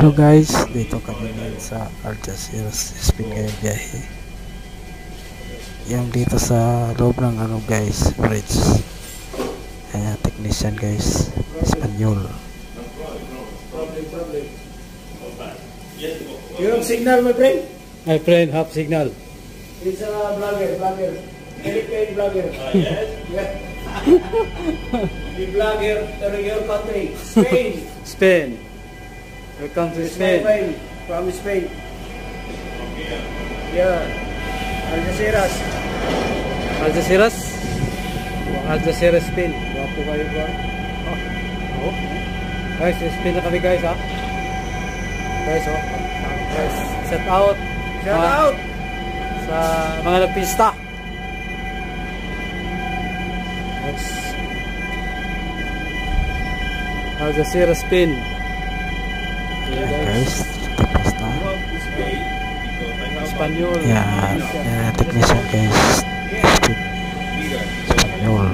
Hello guys, dito kami ngayon sa Algeciras Spain ngayong biyahe. Yung dito sa loob ng guys, bridge. Ayan, technician guys, Espanyol. You have signal, my friend? My friend have signal. It's a vlogger. Philippine vlogger. Yes? Yeah. The vlogger to your country, Spain. Spain. Welcome to Spain. From Spain. Yeah. Algeciras. Algeciras. Algeciras, Spain. Wapo kayo ba? Oh. Guys, Spain na kami guys ha. Guys, guys, shout out. Shout out. Sa mga nagpista. Guys. Algeciras, Spain. Guys, tapos na. Espanyol. Yan, technician guys, Espanyol.